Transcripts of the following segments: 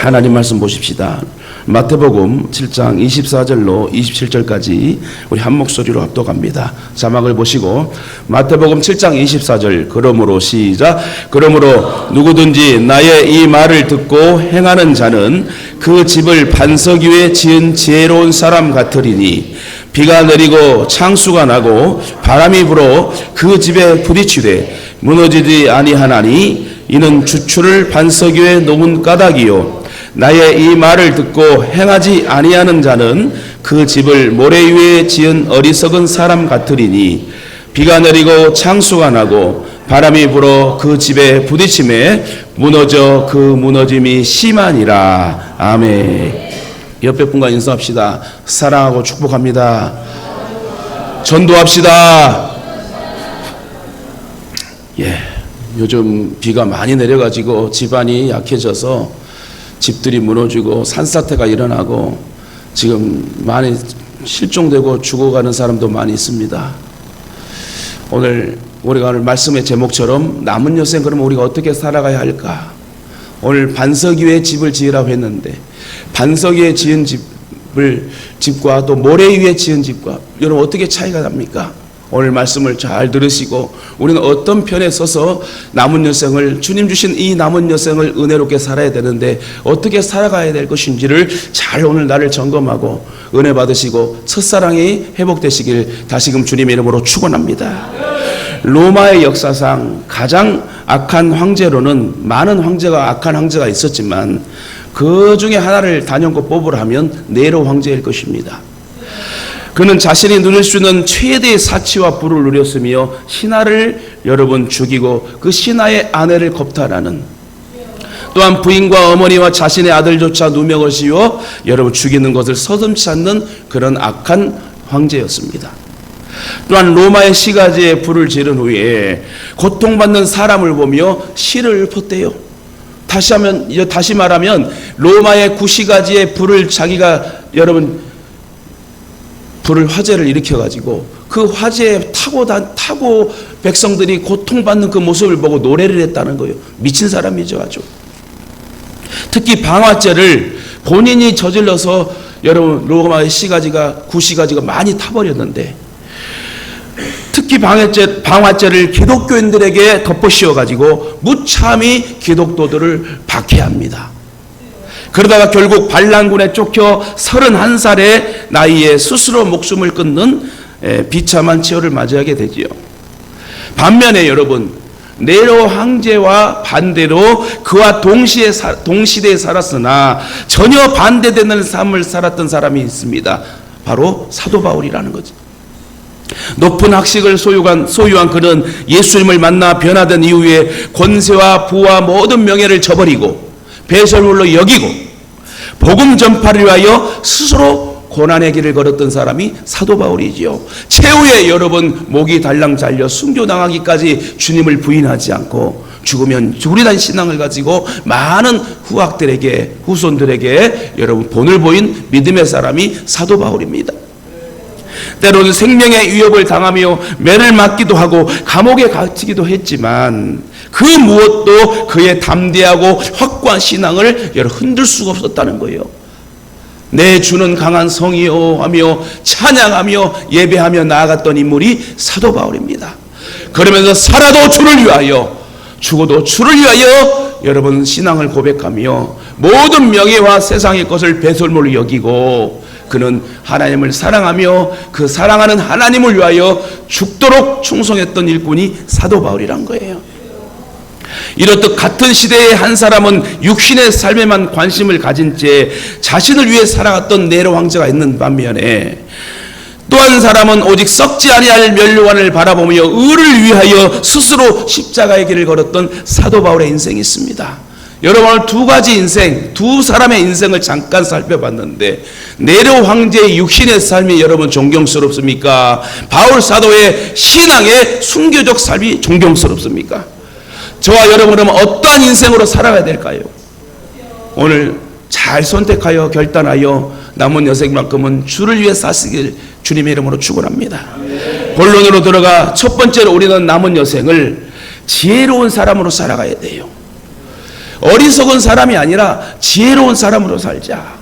하나님 말씀 보십시다. 마태복음 7장 24절로 27절까지 우리 한 목소리로 합독합니다. 자막을 보시고 마태복음 7장 24절 그러므로 시작. 그러므로 누구든지 나의 이 말을 듣고 행하는 자는 그 집을 반석 위에 지은 지혜로운 사람 같으리니 비가 내리고 창수가 나고 바람이 불어 그 집에 부딪히되 무너지지 아니하나니 이는 주추를 반석 위에 놓은 까닭이요 나의 이 말을 듣고 행하지 아니하는 자는 그 집을 모래 위에 지은 어리석은 사람 같으리니 비가 내리고 창수가 나고 바람이 불어 그 집에 부딪힘에 무너져 그 무너짐이 심하니라. 아멘. 옆에 분과 인사합시다. 사랑하고 축복합니다. 전도합시다. 요즘 비가 많이 내려가지고 집안이 약해져서 집들이 무너지고 산사태가 일어나고 지금 많이 실종되고 죽어가는 사람도 많이 있습니다. 오늘 우리가 말씀의 제목처럼 남은 여생 그러면 우리가 어떻게 살아가야 할까? 오늘 반석 위에 집을 지으라고 했는데 반석 위에 지은 집과 또 모래 위에 지은 집과 여러분 어떻게 차이가 납니까? 오늘 말씀을 잘 들으시고 우리는 어떤 편에 서서 남은 여생을 주님 주신 이 남은 여생을 은혜롭게 살아야 되는데 어떻게 살아가야 될 것인지를 잘 오늘 나를 점검하고 은혜 받으시고 첫사랑이 회복되시길 다시금 주님의 이름으로 축원합니다. 로마의 역사상 가장 악한 황제로는 많은 황제가 악한 황제가 있었지만 그 중에 하나를 단연코 뽑으라면 네로 황제일 것입니다. 그는 자신이 누릴 수 있는 최대의 사치와 부를 누렸으며 신하를 여러분 죽이고 그 신하의 아내를 겁탈하는 또한 부인과 어머니와 자신의 아들조차 누명을 씌워 여러분 죽이는 것을 서슴지 않는 그런 악한 황제였습니다. 또한 로마의 시가지에 불을 지른 후에 고통받는 사람을 보며 시를 읊었대요. 다시 말하면 로마의 구시가지에 불을 자기가 여러분 불을 화재를 일으켜가지고 그 화재에 타고 백성들이 고통받는 그 모습을 보고 노래를 했다는 거예요. 미친 사람이죠 아주. 특히 방화죄를 본인이 저질러서 여러분 로마의 구시가지가 많이 타버렸는데 특히 방화죄를 기독교인들에게 덮어씌워가지고 무참히 기독도들을 박해합니다. 그러다가 결국 반란군에 쫓겨 31살의 나이에 스스로 목숨을 끊는 비참한 치열을 맞이하게 되지요. 반면에 여러분 네로 황제와 반대로 그와 동시대에 살았으나 전혀 반대되는 삶을 살았던 사람이 있습니다. 바로 사도 바울이라는 거죠. 높은 학식을 소유한 그는 예수님을 만나 변화된 이후에 권세와 부와 모든 명예를 저버리고 배설물로 여기고 복음 전파를 위하여 스스로 고난의 길을 걸었던 사람이 사도 바울이지요. 최후에 여러분 목이 달랑 잘려 순교당하기까지 주님을 부인하지 않고 죽으면 죽으리란 신앙을 가지고 많은 후손들에게 여러분 본을 보인 믿음의 사람이 사도 바울입니다. 때로는 생명의 위협을 당하며 매를 맞기도 하고 감옥에 갇히기도 했지만 그 무엇도 그의 담대하고 확고한 신앙을 흔들 수가 없었다는 거예요. 내 주는 강한 성이요 하며 찬양하며 예배하며 나아갔던 인물이 사도 바울입니다. 그러면서 살아도 주를 위하여 죽어도 주를 위하여 여러분 신앙을 고백하며 모든 명예와 세상의 것을 배설물로 여기고 그는 하나님을 사랑하며 그 사랑하는 하나님을 위하여 죽도록 충성했던 일꾼이 사도 바울이란 거예요. 이렇듯 같은 시대의 한 사람은 육신의 삶에만 관심을 가진 채 자신을 위해 살아갔던 네로 황제가 있는 반면에 또 한 사람은 오직 썩지 아니할 면류관을 바라보며 의를 위하여 스스로 십자가의 길을 걸었던 사도 바울의 인생이 있습니다. 여러분 오늘 두 사람의 인생을 잠깐 살펴봤는데 네로 황제의 육신의 삶이 여러분 존경스럽습니까? 바울 사도의 신앙의 순교적 삶이 존경스럽습니까? 저와 여러분은 어떠한 인생으로 살아가야 될까요? 오늘 잘 선택하여 결단하여 남은 여생만큼은 주를 위해 사시길 주님의 이름으로 축원합니다. 본론으로 들어가 첫 번째로 우리는 남은 여생을 지혜로운 사람으로 살아가야 돼요. 어리석은 사람이 아니라 지혜로운 사람으로 살자.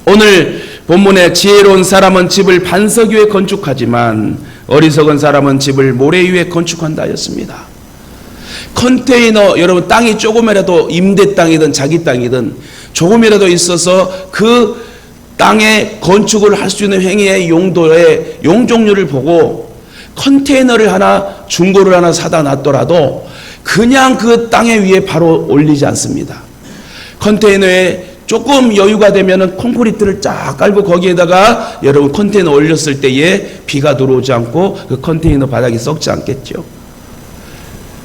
오늘 본문에 지혜로운 사람은 집을 반석 위에 건축하지만 어리석은 사람은 집을 모래 위에 건축한다 하였습니다. 컨테이너, 여러분 땅이 조금이라도 임대 땅이든 자기 땅이든 조금이라도 있어서 그 땅에 건축을 할 수 있는 행위의 용도의 용적률을 보고 컨테이너를 하나 중고를 하나 사다 놨더라도 그냥 그 땅에 위에 바로 올리지 않습니다. 컨테이너에 조금 여유가 되면은 콘크리트를 쫙 깔고 거기에다가 여러분 컨테이너 올렸을 때에 비가 들어오지 않고 그 컨테이너 바닥이 썩지 않겠죠.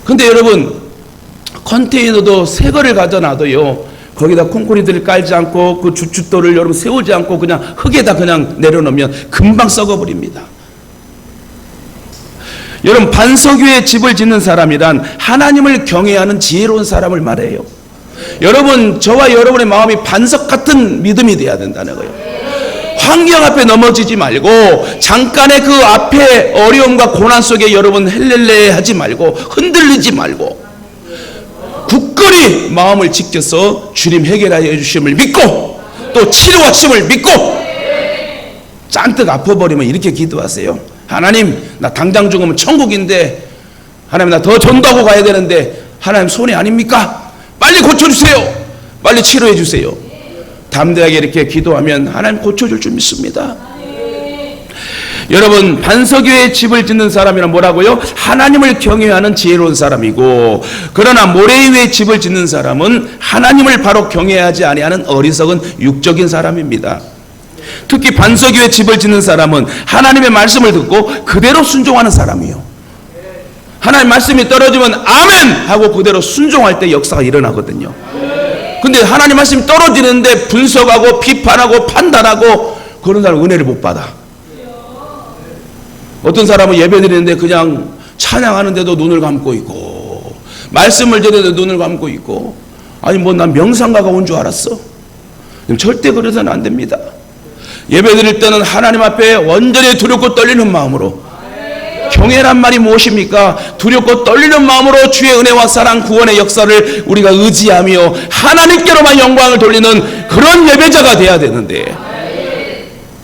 근데 여러분 컨테이너도 새 거를 가져 놔도요, 거기다 콘크리트를 깔지 않고 그 주춧돌을 여러분 세우지 않고 그냥 흙에다 그냥 내려놓으면 금방 썩어버립니다. 여러분 반석 위에 집을 짓는 사람이란 하나님을 경외하는 지혜로운 사람을 말해요. 여러분 저와 여러분의 마음이 반석 같은 믿음이 돼야 된다는 거예요. 환경 앞에 넘어지지 말고 잠깐의 그 앞에 어려움과 고난 속에 여러분 헬렐레 하지 말고 흔들리지 말고 굳건히 마음을 지켜서 주님 해결하여 주심을 믿고 또 치료하심을 믿고, 잔뜩 아파버리면 이렇게 기도하세요. 하나님 나 당장 죽으면 천국인데, 하나님 나 더 전도하고 가야 되는데 하나님 손해 아닙니까? 빨리 고쳐주세요. 빨리 치료해 주세요. 담대하게 이렇게 기도하면 하나님 고쳐줄 줄 믿습니다. 여러분 반석 위에 집을 짓는 사람이란 뭐라고요? 하나님을 경외하는 지혜로운 사람이고, 그러나 모래 위에 집을 짓는 사람은 하나님을 바로 경외하지 아니하는 어리석은 육적인 사람입니다. 특히 반석 위에 집을 짓는 사람은 하나님의 말씀을 듣고 그대로 순종하는 사람이에요. 하나님 말씀이 떨어지면 아멘 하고 그대로 순종할 때 역사가 일어나거든요. 근데 하나님 말씀이 떨어지는데 분석하고 비판하고 판단하고 그런 사람은 은혜를 못 받아. 어떤 사람은 예배 드리는데 그냥 찬양하는데도 눈을 감고 있고, 말씀을 드리는데 눈을 감고 있고, 아니 뭐 난 명상가가 온 줄 알았어. 절대 그래서는 안 됩니다. 예배 드릴 때는 하나님 앞에 완전히 두렵고 떨리는 마음으로, 경외란 말이 무엇입니까? 두렵고 떨리는 마음으로 주의 은혜와 사랑 구원의 역사를 우리가 의지하며 하나님께로만 영광을 돌리는 그런 예배자가 돼야 되는데,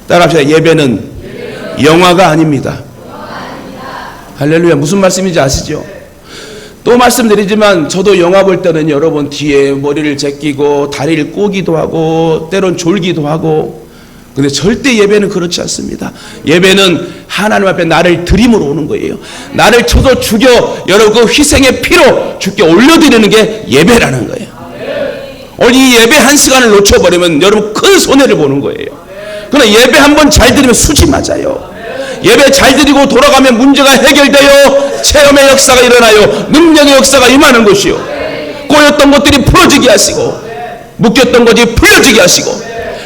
따라합시다. 예배는 영화가 아닙니다. 할렐루야. 무슨 말씀인지 아시죠? 또 말씀드리지만 저도 영화 볼 때는 여러분 뒤에 머리를 제끼고 다리를 꼬기도 하고 때론 졸기도 하고, 근데 절대 예배는 그렇지 않습니다. 예배는 하나님 앞에 나를 드림으로 오는 거예요. 나를 쳐서 죽여 여러분 그 희생의 피로 주께 올려드리는 게 예배라는 거예요. 오늘 이 예배 한 시간을 놓쳐버리면 여러분 큰 손해를 보는 거예요. 그러나 예배 한번 잘 드리면 수지 맞아요. 예배 잘 드리고 돌아가면 문제가 해결되어 체험의 역사가 일어나요. 능력의 역사가 임하는 것이요. 꼬였던 것들이 풀어지게 하시고, 묶였던 것이 풀려지게 하시고,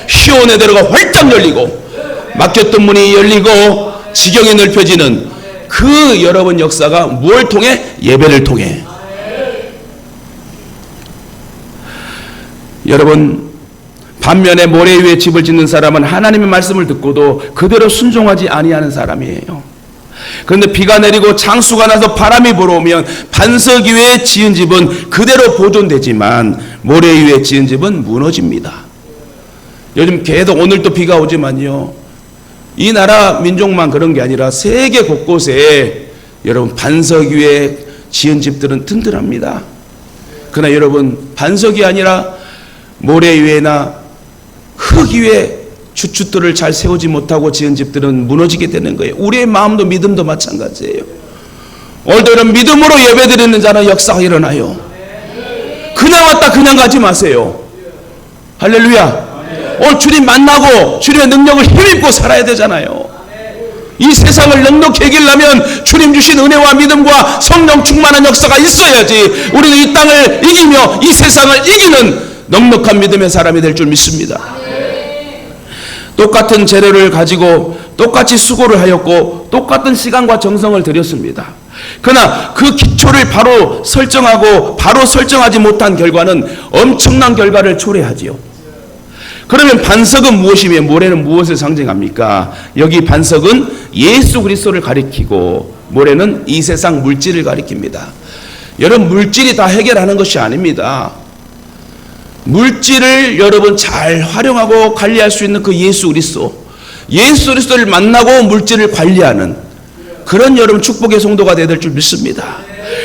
시온의 대로가 활짝 열리고, 막혔던 문이 열리고 지경이 넓혀지는 그 여러분 역사가 무엇을 통해? 예배를 통해. 여러분 반면에 모래 위에 집을 짓는 사람은 하나님의 말씀을 듣고도 그대로 순종하지 아니하는 사람이에요. 그런데 비가 내리고 장수가 나서 바람이 불어오면 반석 위에 지은 집은 그대로 보존되지만 모래 위에 지은 집은 무너집니다. 요즘 계속 오늘도 비가 오지만요, 이 나라 민족만 그런 게 아니라 세계 곳곳에 여러분 반석 위에 지은 집들은 튼튼합니다. 그러나 여러분 반석이 아니라 모래 위에나 흙 위에 주춧돌을 잘 세우지 못하고 지은 집들은 무너지게 되는 거예요. 우리의 마음도 믿음도 마찬가지예요. 오늘도 이런 믿음으로 예배드리는 자는 역사가 일어나요. 그냥 왔다 그냥 가지 마세요. 할렐루야. 오늘 주님 만나고 주님의 능력을 힘입고 살아야 되잖아요. 이 세상을 넉넉히 이기려면 주님 주신 은혜와 믿음과 성령 충만한 역사가 있어야지 우리는 이 땅을 이기며 이 세상을 이기는 넉넉한 믿음의 사람이 될 줄 믿습니다. 똑같은 재료를 가지고 똑같이 수고를 하였고 똑같은 시간과 정성을 들였습니다. 그러나 그 기초를 바로 설정하고 바로 설정하지 못한 결과는 엄청난 결과를 초래하지요. 그러면 반석은 무엇이며 모래는 무엇을 상징합니까? 여기 반석은 예수 그리스도를 가리키고 모래는 이 세상 물질을 가리킵니다. 여러분, 물질이 다 해결하는 것이 아닙니다. 물질을 여러분 잘 활용하고 관리할 수 있는 그 예수 그리스도를 만나고 물질을 관리하는 그런 여러분 축복의 성도가 되어야 될 줄 믿습니다.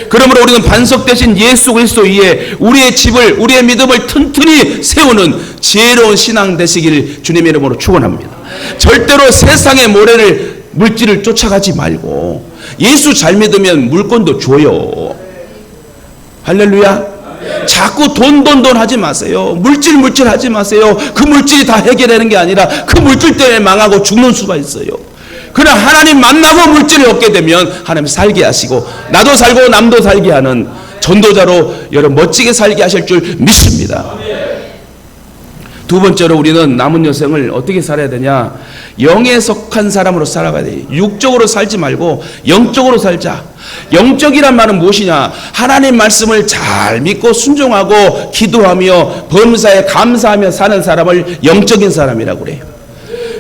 그러므로 우리는 반석 대신 예수 그리스도 위에 우리의 집을, 우리의 믿음을 튼튼히 세우는 지혜로운 신앙 되시길 주님의 이름으로 축원합니다. 절대로 세상의 모래를, 물질을 쫓아가지 말고 예수 잘 믿으면 물건도 줘요. 할렐루야. 자꾸 돈 하지 마세요. 물질 하지 마세요. 그 물질이 다 해결되는 게 아니라 그 물질 때문에 망하고 죽는 수가 있어요. 그러나 하나님 만나고 물질을 얻게 되면 하나님 살게 하시고 나도 살고 남도 살게 하는 전도자로 여러분 멋지게 살게 하실 줄 믿습니다. 두 번째로 우리는 남은 여생을 어떻게 살아야 되냐? 영에 속한 사람으로 살아가야 돼. 육적으로 살지 말고 영적으로 살자. 영적이란 말은 무엇이냐? 하나님 말씀을 잘 믿고 순종하고 기도하며 범사에 감사하며 사는 사람을 영적인 사람이라고 그래요.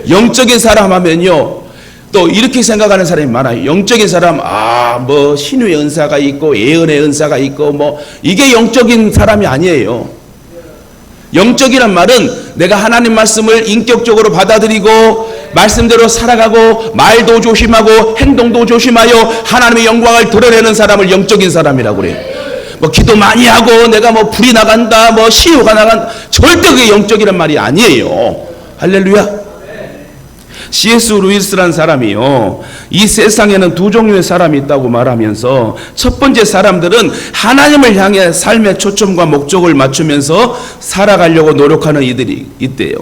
영적인 사람 하면요, 또 이렇게 생각하는 사람이 많아요. 영적인 사람, 뭐 신유의 은사가 있고 예언의 은사가 있고 뭐 이게 영적인 사람이 아니에요. 영적이란 말은 내가 하나님 말씀을 인격적으로 받아들이고 말씀대로 살아가고 말도 조심하고 행동도 조심하여 하나님의 영광을 드러내는 사람을 영적인 사람이라고 그래요. 뭐 기도 많이 하고 내가 뭐 불이 나간다, 뭐 시효가 나간다, 절대 그게 영적이란 말이 아니에요. 할렐루야. C.S. 루이스라는 사람이요, 이 세상에는 두 종류의 사람이 있다고 말하면서 첫 번째 사람들은 하나님을 향해 삶의 초점과 목적을 맞추면서 살아가려고 노력하는 이들이 있대요.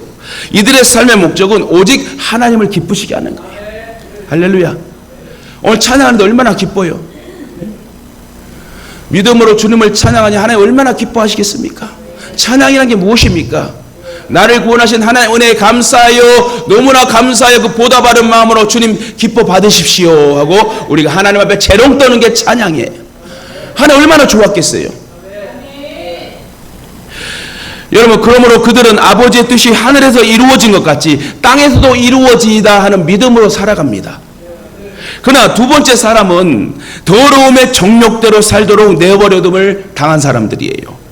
이들의 삶의 목적은 오직 하나님을 기쁘시게 하는 거예요. 할렐루야. 오늘 찬양하는데 얼마나 기뻐요. 믿음으로 주님을 찬양하니 하나님 얼마나 기뻐하시겠습니까? 찬양이라는 게 무엇입니까? 나를 구원하신 하나님의 은혜에 감사하여, 너무나 감사하여 그 보답하는 마음으로 주님 기뻐 받으십시오 하고 우리가 하나님 앞에 재롱 떠는 게 찬양이에요. 하나님 얼마나 좋았겠어요. 여러분, 그러므로 그들은 아버지의 뜻이 하늘에서 이루어진 것 같이 땅에서도 이루어지이다 하는 믿음으로 살아갑니다. 그러나 두 번째 사람은 더러움의 정욕대로 살도록 내버려둠을 당한 사람들이에요.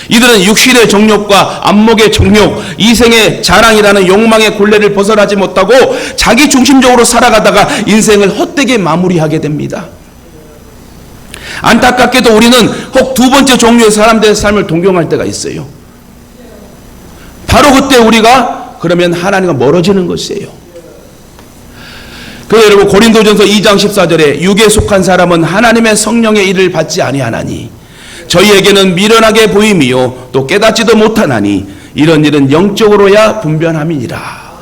이들은 육신의 정욕과 안목의 정욕, 이생의 자랑이라는 욕망의 굴레를 벗어나지 못하고 자기 중심적으로 살아가다가 인생을 헛되게 마무리하게 됩니다. 안타깝게도 우리는 혹 두 번째 종류의 사람들의 삶을 동경할 때가 있어요. 바로 그때 우리가 그러면 하나님과 멀어지는 것이에요. 그래서 여러분, 고린도전서 2장 14절에 육에 속한 사람은 하나님의 성령의 일을 받지 아니하나니 저희에게는 미련하게 보임이요 또 깨닫지도 못하나니 이런 일은 영적으로야 분별함이니라.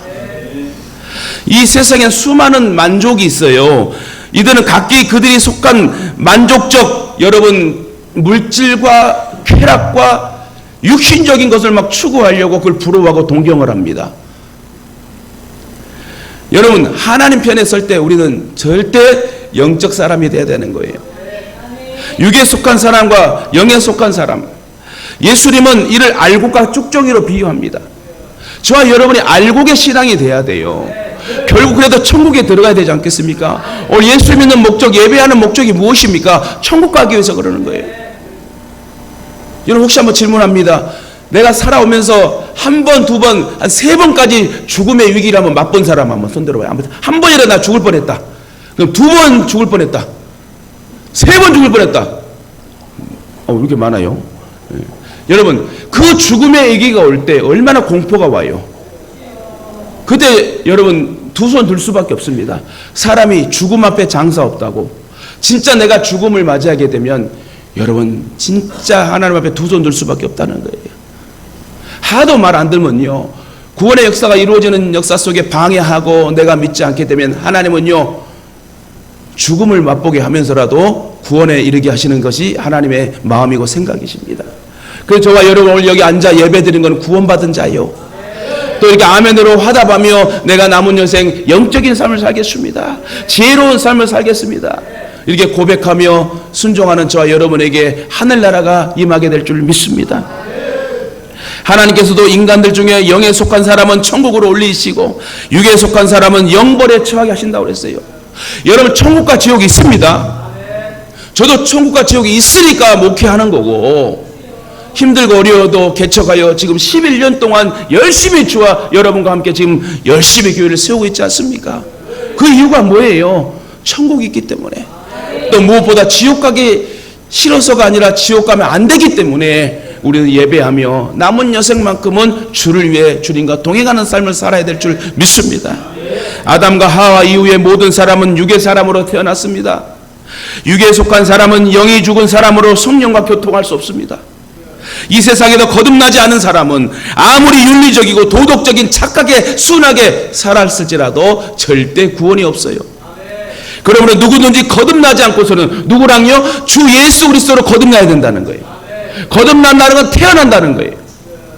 이 세상에 수많은 만족이 있어요. 이들은 각기 그들이 속한 만족적 여러분 물질과 쾌락과 육신적인 것을 막 추구하려고 그걸 부러워하고 동경을 합니다. 여러분, 하나님 편에 설 때 우리는 절대 영적 사람이 돼야 되는 거예요. 육에 속한 사람과 영에 속한 사람, 예수님은 이를 알곡과 쭉정이로 비유합니다. 저와 여러분이 알곡의 신앙이 돼야 돼요. 결국 그래도 천국에 들어가야 되지 않겠습니까? 오늘 예수 믿는 목적, 예배하는 목적이 무엇입니까? 천국 가기 위해서 그러는 거예요. 여러분, 혹시 한번 질문합니다. 내가 살아오면서 한 번, 두 번, 한 세 번까지 죽음의 위기를 한번 맛본 사람 한번 손들어봐요. 한 번이라도 나 죽을 뻔했다. 그럼 두 번 죽을 뻔했다. 세 번 죽을 뻔했다. 왜 이렇게 많아요? 네. 여러분, 그 죽음의 위기가 올 때 얼마나 공포가 와요. 그때 여러분 두 손 들 수밖에 없습니다. 사람이 죽음 앞에 장사 없다고. 진짜 내가 죽음을 맞이하게 되면 여러분 진짜 하나님 앞에 두 손 들 수밖에 없다는 거예요. 하도 말 안 들면요, 구원의 역사가 이루어지는 역사 속에 방해하고 내가 믿지 않게 되면 하나님은요 죽음을 맛보게 하면서라도 구원에 이르게 하시는 것이 하나님의 마음이고 생각이십니다. 그래서 저와 여러분 오늘 여기 앉아 예배드린 건 구원받은 자요. 또 이렇게 아멘으로 화답하며 내가 남은 여생 영적인 삶을 살겠습니다. 지혜로운 삶을 살겠습니다. 이렇게 고백하며 순종하는 저와 여러분에게 하늘나라가 임하게 될 줄 믿습니다. 하나님께서도 인간들 중에 영에 속한 사람은 천국으로 올리시고 육에 속한 사람은 영벌에 처하게 하신다고 그랬어요. 여러분, 천국과 지옥이 있습니다. 저도 천국과 지옥이 있으니까 목회하는 거고, 힘들고 어려워도 개척하여 지금 11년 동안 열심히 주와 여러분과 함께 지금 열심히 교회를 세우고 있지 않습니까? 그 이유가 뭐예요? 천국이 있기 때문에. 또 무엇보다 지옥 가기 싫어서가 아니라 지옥 가면 안 되기 때문에 우리는 예배하며 남은 여생만큼은 주를 위해 주님과 동행하는 삶을 살아야 될 줄 믿습니다. 아담과 하와 이후에 모든 사람은 육의 사람으로 태어났습니다. 육에 속한 사람은 영이 죽은 사람으로 성령과 교통할 수 없습니다. 이 세상에서 거듭나지 않은 사람은 아무리 윤리적이고 도덕적인 착하게 순하게 살았을지라도 절대 구원이 없어요. 그러므로 누구든지 거듭나지 않고서는 누구랑요? 주 예수 그리스도로 거듭나야 된다는 거예요. 거듭난다는 건 태어난다는 거예요.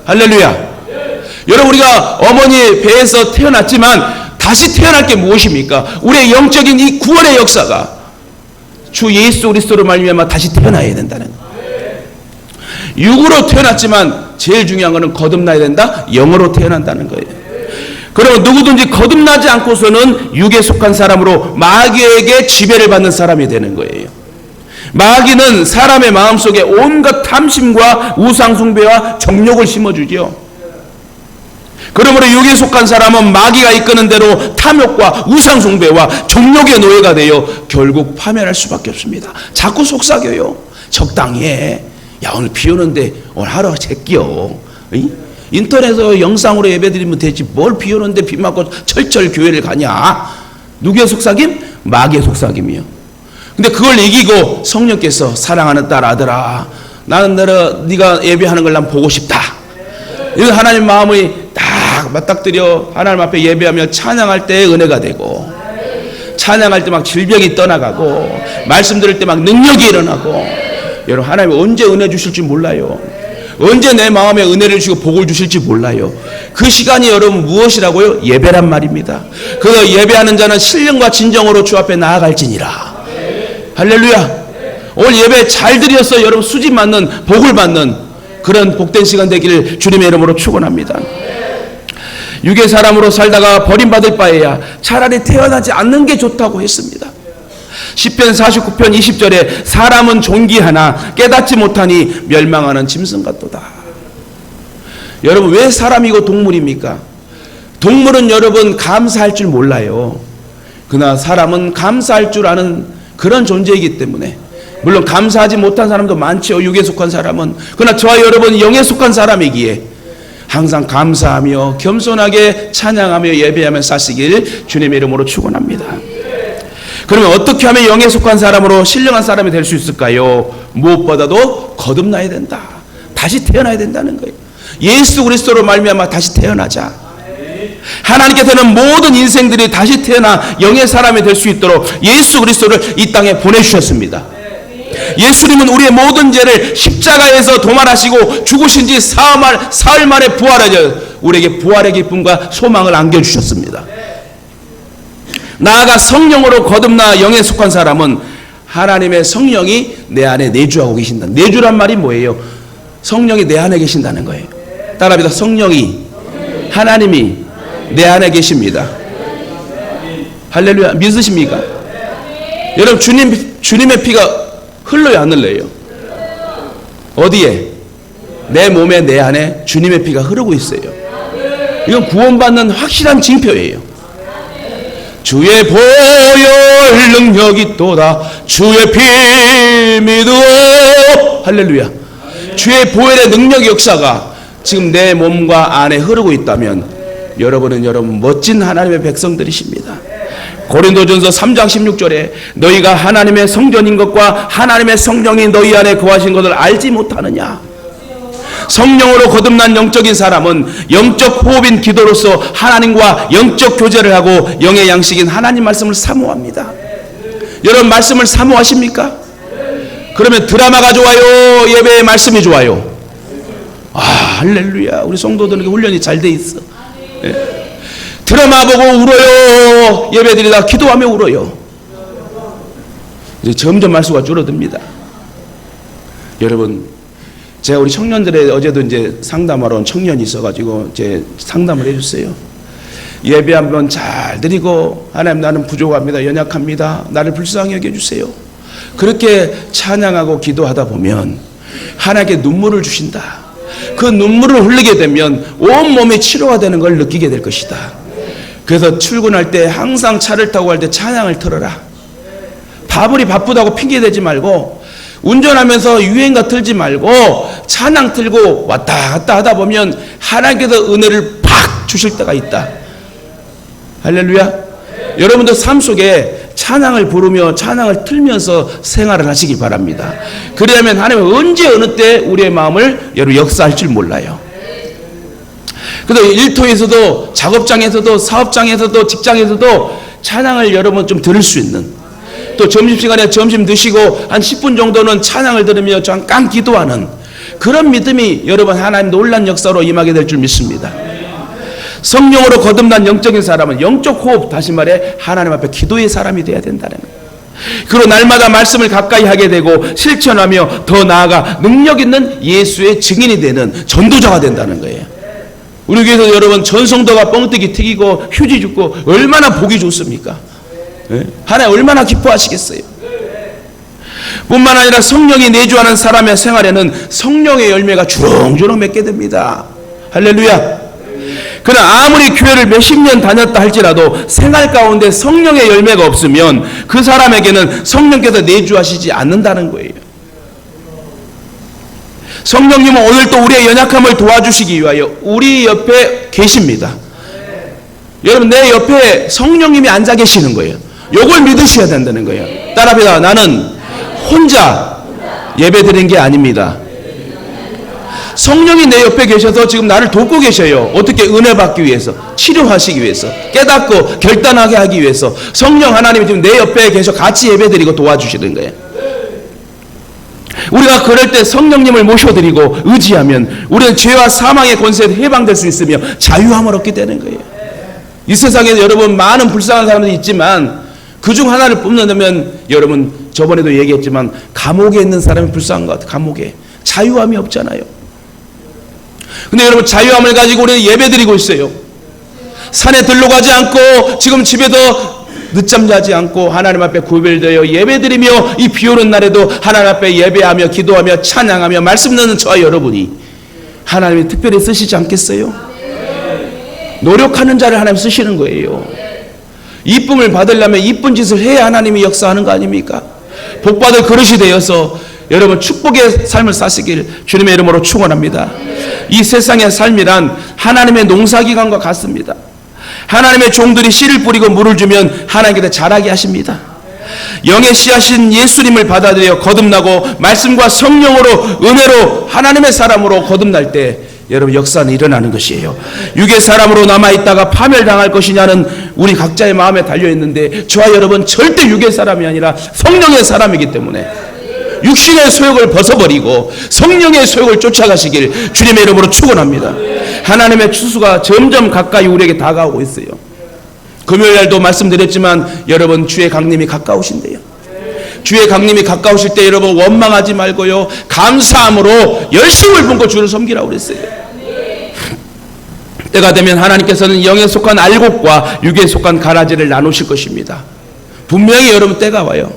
할렐루야. 여러분, 우리가 어머니 배에서 태어났지만 다시 태어날 게 무엇입니까? 우리의 영적인 이 구원의 역사가 주 예수 그리스도로 말미암아 다시 태어나야 된다는 거예요. 육으로 태어났지만 제일 중요한 것은 거듭나야 된다. 영으로 태어난다는 거예요. 그러면 누구든지 거듭나지 않고서는 육에 속한 사람으로 마귀에게 지배를 받는 사람이 되는 거예요. 마귀는 사람의 마음속에 온갖 탐심과 우상숭배와 정욕을 심어주죠. 그러므로 육에 속한 사람은 마귀가 이끄는 대로 탐욕과 우상숭배와 정욕의 노예가 되어 결국 파멸할 수밖에 없습니다. 자꾸 속삭여요. 적당히 해. 야, 오늘 비 오는데 오늘 하루 제끼어. 인터넷에서 영상으로 예배드리면 되지. 뭘 비 오는데 비 맞고 철철 교회를 가냐. 누구의 속삭임? 마귀의 속삭임이요. 근데 그걸 이기고 성령께서 사랑하는 딸 아들아, 나는 네가 예배하는 걸 난 보고 싶다. 이건 하나님 마음이 딱 맞닥뜨려 하나님 앞에 예배하며 찬양할 때 은혜가 되고, 찬양할 때 막 질병이 떠나가고, 말씀 들을 때 막 능력이 일어나고. 여러분, 하나님 언제 은혜 주실지 몰라요. 언제 내 마음에 은혜를 주시고 복을 주실지 몰라요. 그 시간이 여러분 무엇이라고요? 예배란 말입니다. 그 예배하는 자는 신령과 진정으로 주 앞에 나아갈지니라. 할렐루야. 오늘 예배 잘 드렸어. 여러분 수집 맞는 복을 받는 그런 복된 시간 되기를 주님의 이름으로 축원합니다. 육의 사람으로 살다가 버림받을 바에야 차라리 태어나지 않는 게 좋다고 했습니다. 시편 49편 20절에 사람은 존귀하나 깨닫지 못하니 멸망하는 짐승 같도다. 여러분, 왜 사람이고 동물입니까? 동물은 여러분 감사할 줄 몰라요. 그러나 사람은 감사할 줄 아는 그런 존재이기 때문에, 물론 감사하지 못한 사람도 많죠. 육에 속한 사람은. 그러나 저와 여러분 영에 속한 사람이기에 항상 감사하며 겸손하게 찬양하며 예배하며 사시길 주님의 이름으로 축원합니다. 그러면 어떻게 하면 영에 속한 사람으로 신령한 사람이 될 수 있을까요? 무엇보다도 거듭나야 된다. 다시 태어나야 된다는 거예요. 예수 그리스도로 말미암아 다시 태어나자. 하나님께서는 모든 인생들이 다시 태어나 영의 사람이 될 수 있도록 예수 그리스도를 이 땅에 보내주셨습니다. 예수님은 우리의 모든 죄를 십자가에서 도말하시고 죽으신 지 사흘 만에 부활하여 우리에게 부활의 기쁨과 소망을 안겨주셨습니다. 나아가 성령으로 거듭나 영에 속한 사람은 하나님의 성령이 내 안에 내주하고 계신다. 내주란 말이 뭐예요? 성령이 내 안에 계신다는 거예요. 따라합니다. 성령이, 하나님이 내 안에 계십니다. 할렐루야. 믿으십니까? 여러분, 주님의 피가 흘러요, 안 흘러요? 어디에? 내 몸에, 내 안에 주님의 피가 흐르고 있어요. 이건 구원받는 확실한 징표예요. 주의 보혈 능력이 있도다. 주의 피 믿으오. 할렐루야. 주의 보혈의 능력의 역사가 지금 내 몸과 안에 흐르고 있다면 여러분은 여러분 멋진 하나님의 백성들이십니다. 고린도전서 3장 16절에 너희가 하나님의 성전인 것과 하나님의 성령이 너희 안에 거하신 것을 알지 못하느냐. 성령으로 거듭난 영적인 사람은 영적 호흡인 기도로서 하나님과 영적 교제를 하고 영의 양식인 하나님 말씀을 사모합니다. 여러분 말씀을 사모하십니까? 그러면 드라마가 좋아요? 예배의 말씀이 좋아요? 아, 할렐루야. 우리 성도들에게 훈련이 잘 돼 있어. 예. 드라마 보고 울어요? 예배드리다 기도하며 울어요? 이제 점점 말수가 줄어듭니다. 여러분, 제가 우리 청년들의 어제도 이제 상담하러 온 청년이 있어가지고 이제 상담을 해줬어요. 예배 한번 잘 드리고, 하나님 나는 부족합니다. 연약합니다. 나를 불쌍히 여겨주세요. 그렇게 찬양하고 기도하다 보면 하나님께 눈물을 주신다. 그 눈물을 흘리게 되면 온몸이 치료가 되는 걸 느끼게 될 것이다. 그래서 출근할 때 항상 차를 타고 갈 때 찬양을 틀어라. 바쁘다고 핑계대지 말고 운전하면서 유행가 틀지 말고 찬양 틀고 왔다 갔다 하다 보면 하나님께서 은혜를 팍 주실 때가 있다. 할렐루야. 여러분도 삶 속에 찬양을 부르며 찬양을 틀면서 생활을 하시기 바랍니다. 그러면 하나님은 언제 어느 때 우리의 마음을 여러분 역사할 줄 몰라요. 그래서 일터에서도 작업장에서도 사업장에서도 직장에서도 찬양을 여러분 좀 들을 수 있는, 또 점심시간에 점심 드시고 한 10분 정도는 찬양을 들으며 잠깐 기도하는 그런 믿음이 여러분 하나님 놀란 역사로 임하게 될 줄 믿습니다. 성령으로 거듭난 영적인 사람은 영적 호흡, 다시 말해 하나님 앞에 기도의 사람이 되어야 된다는 거예요. 그리고 날마다 말씀을 가까이 하게 되고 실천하며 더 나아가 능력 있는 예수의 증인이 되는 전도자가 된다는 거예요. 우리 교회에서 여러분 전성도가 뻥튀기 튀기고 휴지 줍고 얼마나 보기 좋습니까? 하나님 얼마나 기뻐하시겠어요? 뿐만 아니라 성령이 내주하는 사람의 생활에는 성령의 열매가 주렁주렁 맺게 됩니다. 할렐루야. 그러나 아무리 교회를 몇십 년 다녔다 할지라도 생활 가운데 성령의 열매가 없으면 그 사람에게는 성령께서 내주하시지 않는다는 거예요. 성령님은 오늘 또 우리의 연약함을 도와주시기 위하여 우리 옆에 계십니다. 여러분, 내 옆에 성령님이 앉아 계시는 거예요. 이걸 믿으셔야 된다는 거예요. 따라합니다. 나는 혼자 예배 드린 게 아닙니다. 성령이 내 옆에 계셔서 지금 나를 돕고 계셔요. 어떻게? 은혜 받기 위해서, 치료하시기 위해서, 깨닫고 결단하게 하기 위해서 성령 하나님이 지금 내 옆에 계셔 같이 예배 드리고 도와주시는 거예요. 우리가 그럴 때 성령님을 모셔드리고 의지하면 우리는 죄와 사망의 권세에서 해방될 수 있으며 자유함을 얻게 되는 거예요. 이 세상에 여러분 많은 불쌍한 사람들이 있지만 그중 하나를 뽑는다면 여러분 저번에도 얘기했지만 감옥에 있는 사람이 불쌍한 것 같아요. 감옥에 자유함이 없잖아요. 근데 여러분 자유함을 가지고 우리는 예배드리고 있어요. 산에 들러가지 않고 지금 집에도 늦잠 자지 않고 하나님 앞에 구별되어 예배드리며 이 비오는 날에도 하나님 앞에 예배하며 기도하며 찬양하며 말씀 듣는 저와 여러분이 하나님이 특별히 쓰시지 않겠어요? 노력하는 자를 하나님 쓰시는 거예요. 이쁨을 받으려면 이쁜 짓을 해야 하나님이 역사하는 거 아닙니까? 복받을 그릇이 되어서 여러분 축복의 삶을 사시길 주님의 이름으로 축원합니다. 이 세상의 삶이란 하나님의 농사기관과 같습니다. 하나님의 종들이 씨를 뿌리고 물을 주면 하나님께서 자라게 하십니다. 영의 씨하신 예수님을 받아들여 거듭나고 말씀과 성령으로 은혜로 하나님의 사람으로 거듭날 때 여러분 역사는 일어나는 것이에요. 육의 사람으로 남아있다가 파멸당할 것이냐는 우리 각자의 마음에 달려있는데 저와 여러분 절대 육의 사람이 아니라 성령의 사람이기 때문에 육신의 소욕을 벗어버리고 성령의 소욕을 쫓아가시길 주님의 이름으로 축원합니다. 하나님의 추수가 점점 가까이 우리에게 다가오고 있어요. 금요일날도 말씀드렸지만 여러분 주의 강림이 가까우신데요. 주의 강림이 가까우실 때 여러분 원망하지 말고요, 감사함으로 열심을 붓고 주를 섬기라고 그랬어요. 때가 되면 하나님께서는 영에 속한 알곡과 육에 속한 가라지를 나누실 것입니다. 분명히 여러분 때가 와요.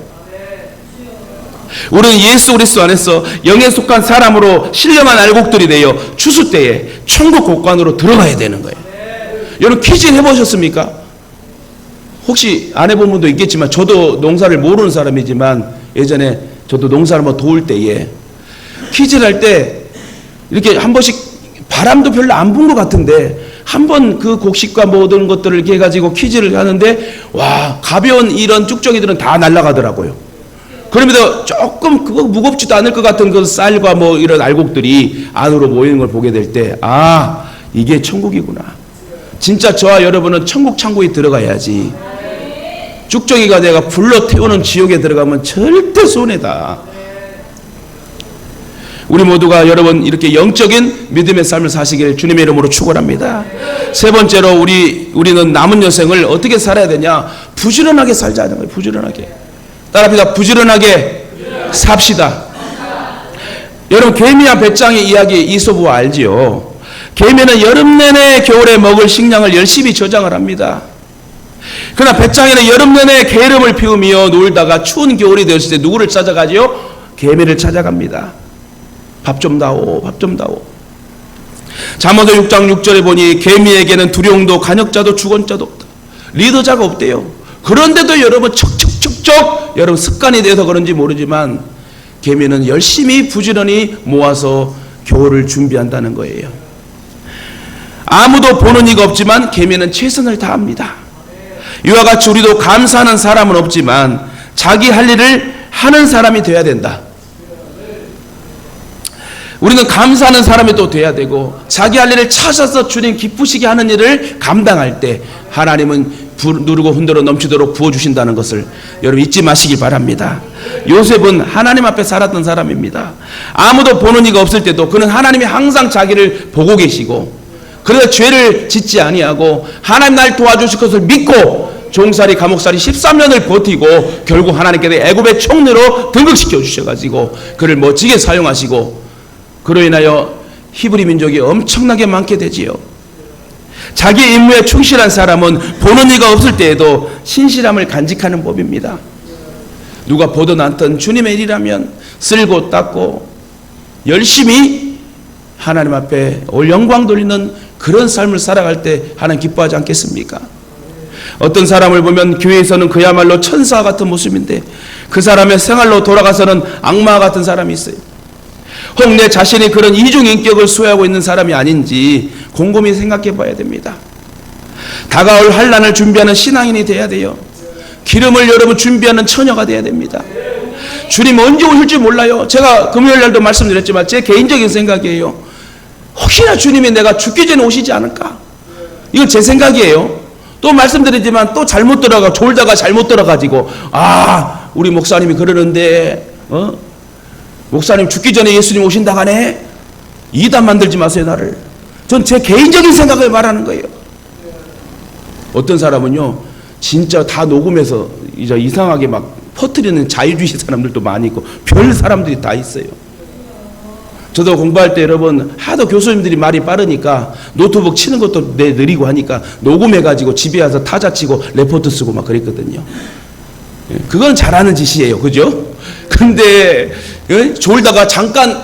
우리는 예수 그리스도 안에서 영에 속한 사람으로 신령한 알곡들이 되어 추수 때에 천국 곳간으로 들어가야 되는 거예요. 여러분 퀴즈 해보셨습니까? 혹시 안 해본 분도 있겠지만 저도 농사를 모르는 사람이지만 예전에 저도 농사를 뭐 도울 때에 퀴즈를 할 때 이렇게 한 번씩 바람도 별로 안 분 것 같은데 한 번 그 곡식과 모든 것들을 이렇게 해가지고 퀴즈를 하는데 와 가벼운 이런 쭉정이들은 다 날아가더라고요. 그러면서 조금 그거 무겁지도 않을 것 같은 그 쌀과 뭐 이런 알곡들이 안으로 모이는 걸 보게 될 때 아 이게 천국이구나. 진짜 저와 여러분은 천국 창고에 들어가야지. 쭉정이가 내가 불러 태우는 지옥에 들어가면 절대 손해다. 우리 모두가 여러분 이렇게 영적인 믿음의 삶을 사시길 주님의 이름으로 축원합니다. 세 번째로 우리는 남은 여생을 어떻게 살아야 되냐? 부지런하게 살자는 거예요. 부지런하게. 따라합니다. 부지런하게 삽시다. 여러분 개미와 배짱의 이야기 이솝우화 알지요? 개미는 여름 내내 겨울에 먹을 식량을 열심히 저장을 합니다. 그러나 배짱이는 여름 내내 게으름을 피우며 놀다가 추운 겨울이 되었을 때 누구를 찾아가지요? 개미를 찾아갑니다. 밥 좀 다오, 밥 좀 다오. 잠언서 6장 6절에 보니 개미에게는 두룡도 간역자도 주권자도 없다. 리더자가 없대요. 그런데도 여러분 척척척척 여러분 습관이 돼서 그런지 모르지만 개미는 열심히 부지런히 모아서 겨울을 준비한다는 거예요. 아무도 보는 이가 없지만 개미는 최선을 다합니다. 이와 같이 우리도 감사하는 사람은 없지만 자기 할 일을 하는 사람이 돼야 된다. 우리는 감사하는 사람이 또 돼야 되고 자기 할 일을 찾아서 주님 기쁘시게 하는 일을 감당할 때 하나님은 누르고 흔들어 넘치도록 부어주신다는 것을 여러분 잊지 마시길 바랍니다. 요셉은 하나님 앞에 살았던 사람입니다. 아무도 보는 이가 없을 때도 그는 하나님이 항상 자기를 보고 계시고 그래서 죄를 짓지 아니하고 하나님 날 도와주실 것을 믿고 종살이 감옥살이 13년을 버티고 결국 하나님께서 애굽의 총리로 등극시켜 주셔가지고 그를 멋지게 사용하시고 그로 인하여 히브리 민족이 엄청나게 많게 되지요. 자기 임무에 충실한 사람은 보는 이가 없을 때에도 신실함을 간직하는 법입니다. 누가 보든 않든 주님의 일이라면 쓸고 닦고 열심히 하나님 앞에 올 영광 돌리는 그런 삶을 살아갈 때 하나님 기뻐하지 않겠습니까? 어떤 사람을 보면 교회에서는 그야말로 천사 같은 모습인데 그 사람의 생활로 돌아가서는 악마 같은 사람이 있어요. 혹 내 자신이 그런 이중인격을 소유하고 있는 사람이 아닌지 곰곰이 생각해 봐야 됩니다. 다가올 환난을 준비하는 신앙인이 돼야 돼요. 기름을 여러분 준비하는 처녀가 돼야 됩니다. 주님 언제 오실지 몰라요. 제가 금요일 날도 말씀드렸지만 제 개인적인 생각이에요. 혹시나 주님이 내가 죽기 전에 오시지 않을까? 이건 제 생각이에요. 또 말씀드리지만 또 잘못 들어가 졸다가 잘못 들어가지고 우리 목사님이 그러는데 목사님 죽기 전에 예수님 오신다 하네. 이단 만들지 마세요 나를. 전 제 개인적인 생각을 말하는 거예요. 어떤 사람은요 진짜 다 녹음해서 이제 이상하게 막 퍼뜨리는 자유주의 사람들도 많이 있고 별 사람들이 다 있어요. 저도 공부할 때 여러분 하도 교수님들이 말이 빠르니까 노트북 치는 것도 느리고 하니까 녹음해가지고 집에 와서 타자 치고 레포트 쓰고 막 그랬거든요. 그건 잘하는 짓이에요. 그죠? 근데 졸다가 잠깐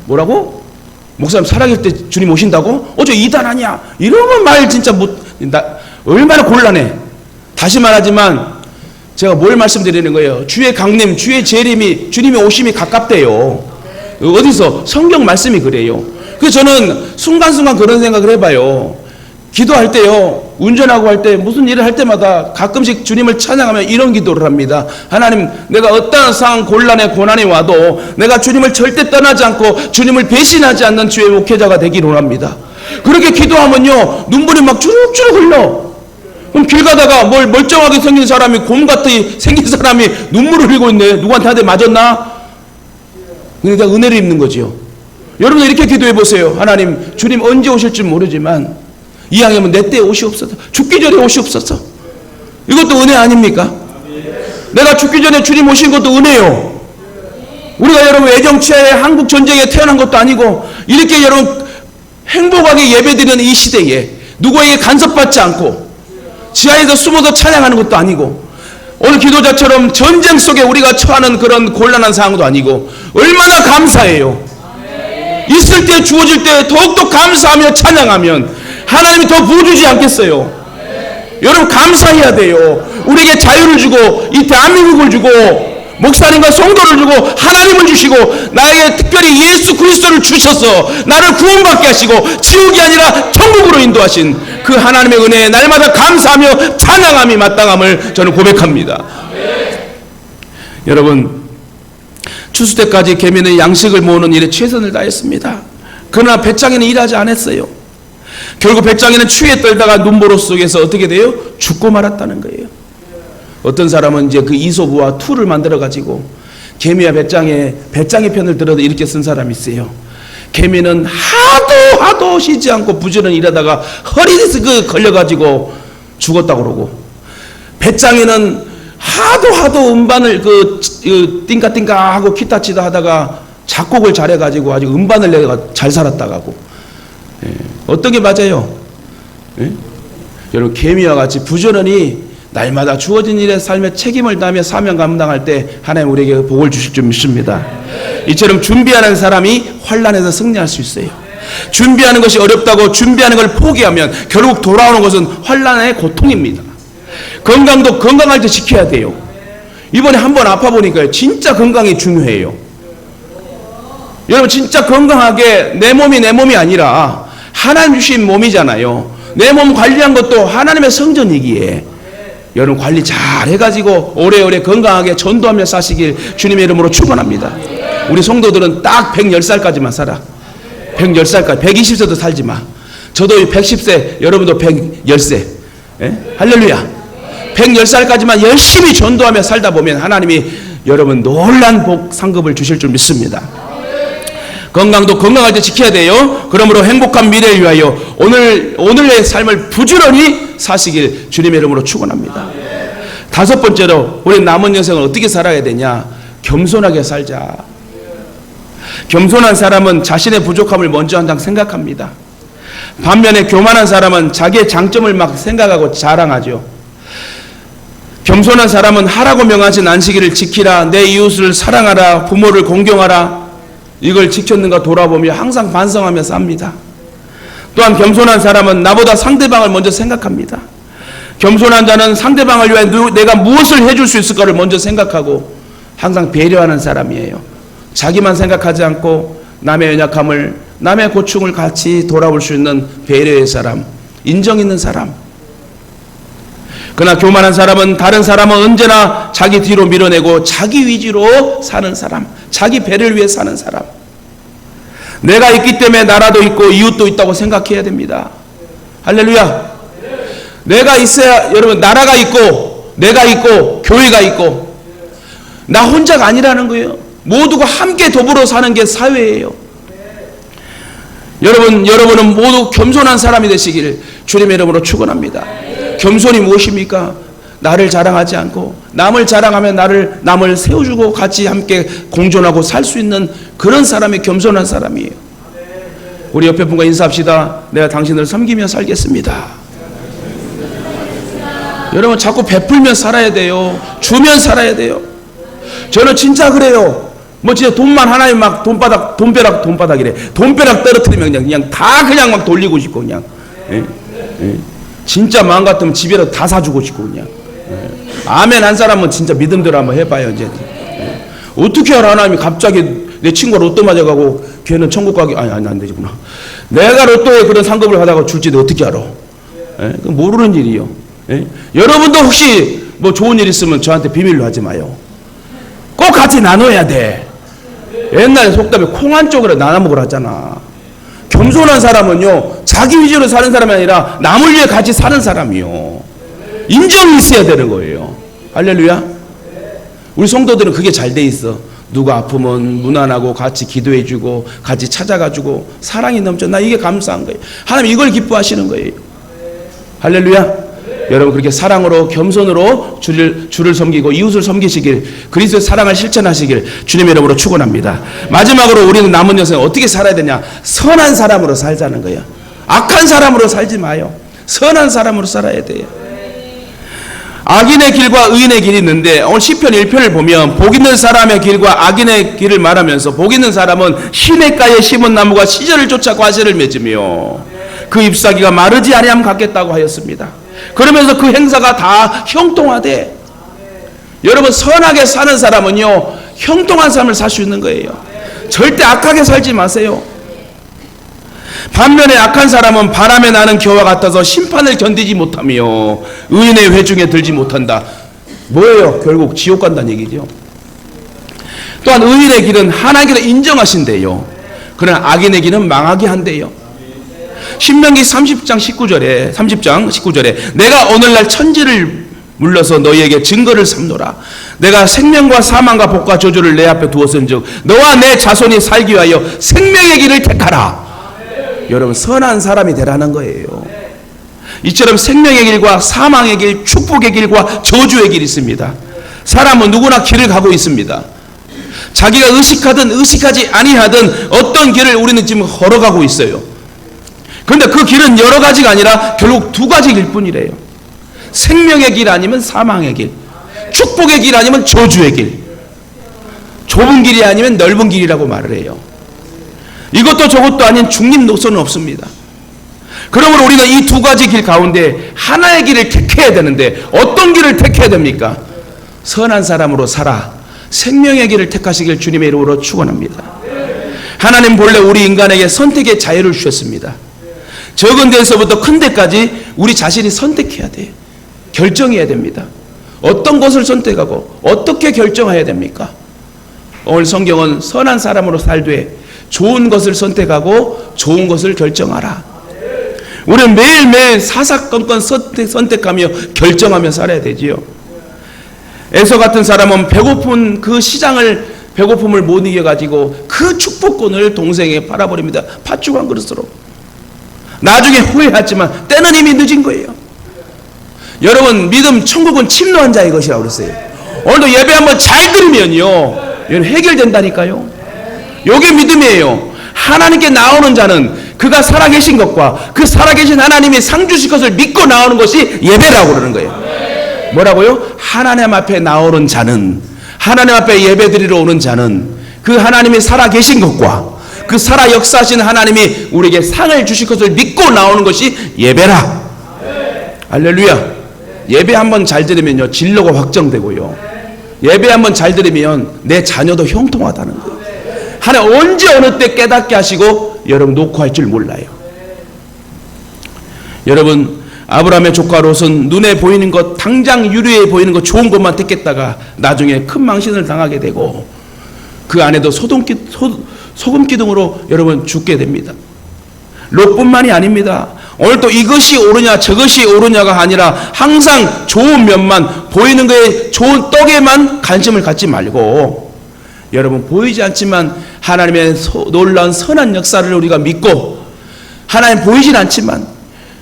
뭐라고? 목사님 살아계실 때 주님 오신다고? 저 이단 아니야? 이러면 말 진짜 얼마나 곤란해. 다시 말하지만 제가 뭘 말씀드리는 거예요? 주의 강림, 주의 재림이 주님의 오심이 가깝대요. 어디서? 성경 말씀이 그래요. 그래서 저는 순간순간 그런 생각을 해봐요. 기도할 때요, 운전하고 할 때 무슨 일을 할 때마다 가끔씩 주님을 찬양하며 이런 기도를 합니다. 하나님, 내가 어떠한 상황, 곤란에 고난이 와도 내가 주님을 절대 떠나지 않고 주님을 배신하지 않는 주의 목회자가 되기를 원합니다. 그렇게 기도하면요 눈물이 막 주룩주룩 흘러. 그럼 길 가다가 멀쩡하게 생긴 사람이 곰같이 생긴 사람이 눈물을 흘리고 있네. 누구한테 한 대 맞았나? 근데 내가 은혜를 입는 거지요. 여러분 이렇게 기도해 보세요. 하나님, 주님 언제 오실지 모르지만 이왕이면 내 때에 오시옵소서. 죽기 전에 오시옵소서. 이것도 은혜 아닙니까? 내가 죽기 전에 주님 오신 것도 은혜요. 우리가 여러분 애정치하에 한국 전쟁에 태어난 것도 아니고 이렇게 여러분 행복하게 예배드리는 이 시대에 누구에게 간섭받지 않고 지하에서 숨어서 찬양하는 것도 아니고 오늘 기도자처럼 전쟁 속에 우리가 처하는 그런 곤란한 상황도 아니고 얼마나 감사해요. 있을 때 주어질 때 더욱더 감사하며 찬양하면 하나님이 더 부어주지 않겠어요? 여러분 감사해야 돼요. 우리에게 자유를 주고 이 대한민국을 주고 목사님과 성도를 주고 하나님을 주시고 나에게 특별히 예수 그리스도를 주셔서 나를 구원받게 하시고 지옥이 아니라 천국으로 인도하신 그 하나님의 은혜에 날마다 감사하며 찬양함이 마땅함을 저는 고백합니다. 여러분 추수 때까지 개미는 양식을 모으는 일에 최선을 다했습니다. 그러나 배짱이는 일하지 않았어요. 결국 배짱이는 추위에 떨다가 눈보라 속에서 어떻게 돼요? 죽고 말았다는 거예요. 어떤 사람은 이제 그 이소부와 투를 만들어 가지고 개미와 배짱의 편을 들어도 이렇게 쓴 사람이 있어요. 개미는 하도 쉬지 않고 부지런히 일하다가 허리에서 걸려가지고 죽었다고 그러고 배짱이는 하도 음반을 띵까띵까 하고 기타 치다 하다가 작곡을 잘해가지고 아주 음반을 내가 잘 살았다고 하고. 어떤 게 맞아요? 여러분 개미와 같이 부지런히 날마다 주어진 일에 삶의 책임을 다하며 사명 감당할 때 하나님 우리에게 복을 주실 줄 믿습니다. 이처럼 준비하는 사람이 환난에서 승리할 수 있어요. 준비하는 것이 어렵다고 준비하는 걸 포기하면 결국 돌아오는 것은 환난의 고통입니다. 건강도 건강할 때 지켜야 돼요. 이번에 한번 아파 보니까요, 진짜 건강이 중요해요. 여러분 진짜 건강하게 내 몸이 아니라 하나님 주신 몸이잖아요. 내 몸 관리한 것도 하나님의 성전이기에 여러분 관리 잘 해가지고 오래오래 건강하게 전도하며 사시길 주님의 이름으로 축원합니다. 우리 성도들은 딱 110살까지만 살아. 110살까지 120세도 살지 마. 저도 110세, 여러분도 110세. 예? 할렐루야. 110살까지만 열심히 전도하며 살다 보면 하나님이 여러분 놀란 복 상급을 주실 줄 믿습니다. 건강도 건강할 때 지켜야 돼요. 그러므로 행복한 미래를 위하여 오늘의 삶을 부지런히 사시길 주님의 이름으로 축원합니다. 다섯 번째로 우리 남은 여생을 어떻게 살아야 되냐? 겸손하게 살자. 겸손한 사람은 자신의 부족함을 먼저 항상 생각합니다. 반면에 교만한 사람은 자기의 장점을 막 생각하고 자랑하죠. 겸손한 사람은 하라고 명하신 안식일을 지키라, 내 이웃을 사랑하라, 부모를 공경하라, 이걸 지켰는가 돌아보며 항상 반성하며 삽니다. 또한 겸손한 사람은 나보다 상대방을 먼저 생각합니다. 겸손한 자는 상대방을 위해 내가 무엇을 해줄 수 있을까를 먼저 생각하고 항상 배려하는 사람이에요. 자기만 생각하지 않고 남의 연약함을, 남의 고충을 같이 돌아볼 수 있는 배려의 사람, 인정 있는 사람. 그러나 교만한 사람은 다른 사람은 언제나 자기 뒤로 밀어내고 자기 위주로 사는 사람, 자기 배를 위해 사는 사람. 내가 있기 때문에 나라도 있고 이웃도 있다고 생각해야 됩니다. 할렐루야. 내가 있어야 여러분 나라가 있고 내가 있고 교회가 있고 나 혼자가 아니라는 거예요. 모두가 함께 더불어 사는 게 사회예요. 여러분은 모두 겸손한 사람이 되시길 주님의 이름으로 축원합니다. 겸손이 무엇입니까? 나를 자랑하지 않고 남을 자랑하면 남을 세워주고 같이 함께 공존하고 살 수 있는 그런 사람이 겸손한 사람이에요. 우리 옆에 분과 인사합시다. 내가 당신을 섬기며 살겠습니다. 여러분 자꾸 베풀면 살아야 돼요. 주면 살아야 돼요. 저는 진짜 그래요. 뭐 진짜 돈만 하나님 막 돈벼락이래. 돈벼락 떨어뜨리면 그냥 다 그냥 막 돌리고 싶고 그냥. 예? 예? 진짜 마음 같으면 집에라도 다 사주고 싶고 그냥. 예. 아멘 한 사람은 진짜 믿음대로 한번 해봐요 이제. 예. 어떻게 알아 하나님이 갑자기 내 친구가 로또 맞아가고 걔는 천국 가기 아니 안 되지구나. 내가 로또에 그런 상급을 받아가 줄지도 어떻게 알아? 예? 모르는 일이요. 예? 여러분도 혹시 뭐 좋은 일 있으면 저한테 비밀로 하지 마요. 꼭 같이 나눠야 돼. 옛날에 속담에 콩 한 쪽으로 나눠 먹으라 하잖아. 겸손한 사람은요 자기 위주로 사는 사람이 아니라 남을 위해 같이 사는 사람이요. 인정이 있어야 되는 거예요. 할렐루야. 우리 성도들은 그게 잘 돼 있어. 누가 아프면 무난하고 같이 기도해주고 같이 찾아가지고 사랑이 넘쳐. 나 이게 감사한 거예요. 하나님 이걸 기뻐하시는 거예요. 할렐루야. 여러분 그렇게 사랑으로 겸손으로 주를 섬기고 이웃을 섬기시길 그리스도의 사랑을 실천하시길 주님의 이름으로 축원합니다. 마지막으로 우리는 남은 여생 어떻게 살아야 되냐? 선한 사람으로 살자는 거예요. 악한 사람으로 살지 마요. 선한 사람으로 살아야 돼요. 악인의 길과 의인의 길이 있는데 오늘 시편 1편을 보면 복 있는 사람의 길과 악인의 길을 말하면서 복 있는 사람은 시냇가에 심은 나무가 시절을 쫓아 과실을 맺으며 그 잎사귀가 마르지 아니함 같겠다고 하였습니다. 그러면서 그 행사가 다 형통하되 여러분 선하게 사는 사람은요 형통한 삶을 살 수 있는 거예요. 절대 악하게 살지 마세요. 반면에 악한 사람은 바람에 나는 겨와 같아서 심판을 견디지 못하며 의인의 회중에 들지 못한다. 뭐예요? 결국 지옥 간다는 얘기죠. 또한 의인의 길은 하나님께서 인정하신대요. 그러나 악인의 길은 망하게 한대요. 신명기 30장 19절에 내가 오늘날 천지를 물러서 너희에게 증거를 삼노라. 내가 생명과 사망과 복과 저주를 내 앞에 두었은즉 너와 내 자손이 살기 위하여 생명의 길을 택하라. 여러분 선한 사람이 되라는 거예요. 이처럼 생명의 길과 사망의 길, 축복의 길과 저주의 길이 있습니다. 사람은 누구나 길을 가고 있습니다. 자기가 의식하든 의식하지 아니하든 어떤 길을 우리는 지금 걸어가고 있어요. 그런데 그 길은 여러 가지가 아니라 결국 두 가지 길 뿐이래요. 생명의 길 아니면 사망의 길, 축복의 길 아니면 저주의 길, 좁은 길이 아니면 넓은 길이라고 말을 해요. 이것도 저것도 아닌 중립 노선은 없습니다. 그러므로 우리는 이 두 가지 길 가운데 하나의 길을 택해야 되는데 어떤 길을 택해야 됩니까? 선한 사람으로 살아 생명의 길을 택하시길 주님의 이름으로 축원합니다. 하나님 본래 우리 인간에게 선택의 자유를 주셨습니다. 적은 데서부터 큰 데까지 우리 자신이 선택해야 돼요. 결정해야 됩니다. 어떤 것을 선택하고 어떻게 결정해야 됩니까? 오늘 성경은 선한 사람으로 살되 좋은 것을 선택하고 좋은 것을 결정하라. 우리는 매일매일 사사건건 선택하며 결정하며 살아야 되지요. 에서 같은 사람은 배고픈 그 배고픔을 못 이겨가지고 그 축복권을 동생에게 팔아버립니다. 팥죽 한 그릇으로. 나중에 후회하지만 때는 이미 늦은 거예요. 여러분, 믿음 천국은 침노한 자의 것이라고 그랬어요. 오늘도 예배 한번 잘 들으면요, 여러분 해결된다니까요. 이게 믿음이에요. 하나님께 나오는 자는 그가 살아계신 것과 그 살아계신 하나님이 상 주실 것을 믿고 나오는 것이 예배라고 그러는 거예요. 뭐라고요? 하나님 앞에 나오는 자는, 하나님 앞에 예배 드리러 오는 자는 그 하나님이 살아계신 것과 그 살아 역사하신 하나님이 우리에게 상을 주실 것을 믿고 나오는 것이 예배라. 할렐루야. 예배 한번 잘 들으면요, 진로가 확정되고요. 예배 한번 잘 들으면 내 자녀도 형통하다는 거예요. 하나님 언제 어느 때 깨닫게 하시고 여러분 놓고 할 줄 몰라요. 여러분, 아브라함의 조카 롯은 눈에 보이는 것, 당장 유리에 보이는 것, 좋은 것만 택했다가 나중에 큰 망신을 당하게 되고 그 안에도 소금 기둥으로 여러분 죽게 됩니다. 롯뿐만이 아닙니다. 오늘 또 이것이 옳으냐 저것이 옳으냐가 아니라 항상 좋은 면만, 보이는 거에 좋은 떡에만 관심을 갖지 말고 여러분 보이지 않지만 하나님의 놀라운 선한 역사를 우리가 믿고, 하나님 보이진 않지만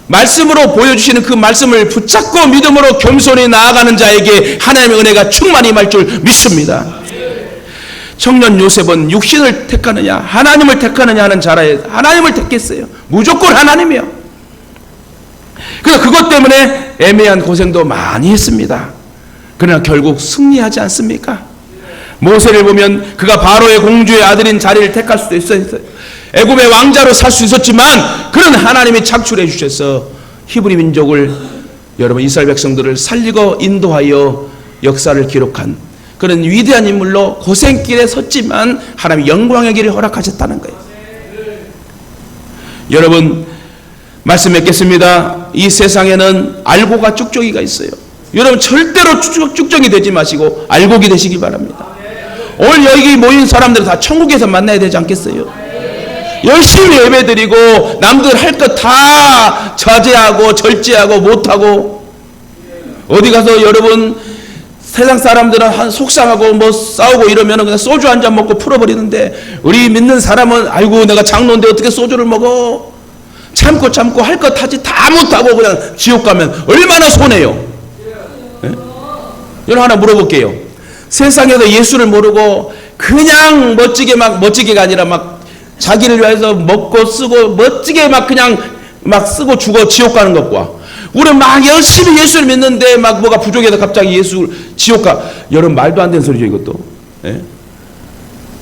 말씀으로 보여주시는 그 말씀을 붙잡고 믿음으로 겸손히 나아가는 자에게 하나님의 은혜가 충만히 임할 줄 믿습니다. 청년 요셉은 육신을 택하느냐 하나님을 택하느냐 하는 자라에 하나님을 택했어요. 무조건 하나님이요. 그래서 그것 때문에 애매한 고생도 많이 했습니다. 그러나 결국 승리하지 않습니까? 모세를 보면 그가 바로의 공주의 아들인 자리를 택할 수도 있어요. 애굽의 왕자로 살 수 있었지만 그런 하나님이 착출해 주셔서 히브리 민족을, 여러분 이스라엘 백성들을 살리고 인도하여 역사를 기록한 그런 위대한 인물로 고생길에 섰지만 하나님이 영광의 길을 허락하셨다는 거예요. 여러분 말씀 맺겠습니다. 이 세상에는 알고가 쭉정이가 있어요. 여러분 절대로 쭉정이 되지 마시고 알고기 되시기 바랍니다. 오늘 여기 모인 사람들은 다 천국에서 만나야 되지 않겠어요? 열심히 예배드리고 남들 할 것 다 자제하고 절제하고 못하고 어디 가서 여러분 세상 사람들은 속상하고 뭐 싸우고 이러면 그냥 소주 한 잔 먹고 풀어버리는데 우리 믿는 사람은 아이고 내가 장로인데 어떻게 소주를 먹어? 참고 할 것 하지 다 못하고 그냥 지옥 가면 얼마나 손해요. 네? 여러분 하나 물어볼게요. 세상에서 예수를 모르고 그냥 멋지게가 아니라 막 자기를 위해서 먹고 쓰고 멋지게 막 그냥 막 쓰고 죽어 지옥 가는 것과 우리 막 열심히 예수를 믿는데 막 뭐가 부족해서 갑자기 지옥 가. 여러분 말도 안 되는 소리죠 이것도. 예?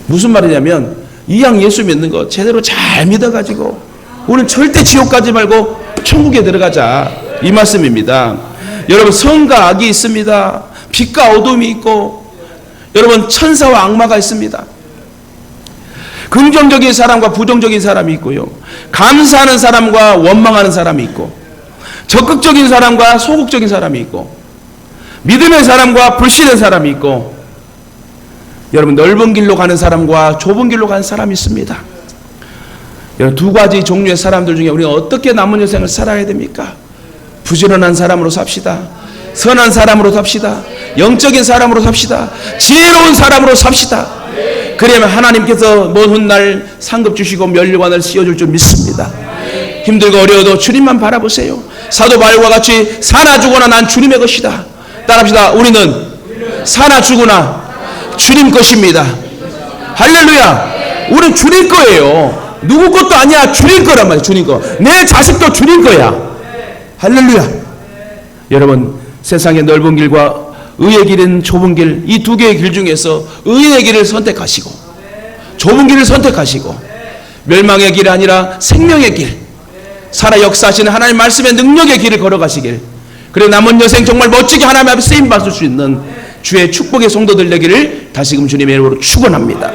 무슨 말이냐면 이왕 예수 믿는 거 제대로 잘 믿어가지고 우리는 절대 지옥 가지 말고 천국에 들어가자 이 말씀입니다. 여러분 선과 악이 있습니다. 빛과 어둠이 있고 여러분 천사와 악마가 있습니다. 긍정적인 사람과 부정적인 사람이 있고요. 감사하는 사람과 원망하는 사람이 있고 적극적인 사람과 소극적인 사람이 있고 믿음의 사람과 불신의 사람이 있고 여러분 넓은 길로 가는 사람과 좁은 길로 가는 사람이 있습니다. 여러분 두 가지 종류의 사람들 중에 우리가 어떻게 남은 여생을 살아야 됩니까? 부지런한 사람으로 삽시다. 선한 사람으로 삽시다. 영적인 사람으로 삽시다. 지혜로운 사람으로 삽시다. 그러면 하나님께서 먼 훗날 상급 주시고 면류관을 씌워줄 줄 믿습니다. 힘들고 어려워도 주님만 바라보세요. 사도 바울과 같이 사나 죽으나 난 주님의 것이다. 따라합시다. 우리는 사나 죽으나 주님 것입니다. 할렐루야. 우리는 주님 거예요. 누구 것도 아니야. 주님 거란 말이야. 주님 거. 내 자식도 주님 거야. 할렐루야. 여러분, 세상의 넓은 길과 의의 길은 좁은 길, 이 두 개의 길 중에서 의의 길을 선택하시고 좁은 길을 선택하시고 멸망의 길이 아니라 생명의 길, 살아 역사하시는 하나님 말씀의 능력의 길을 걸어가시길, 그리고 남은 여생 정말 멋지게 하나님 앞에 쓰임 받을 수 있는 주의 축복의 성도들 되기를 다시금 주님의 이름으로 축원합니다.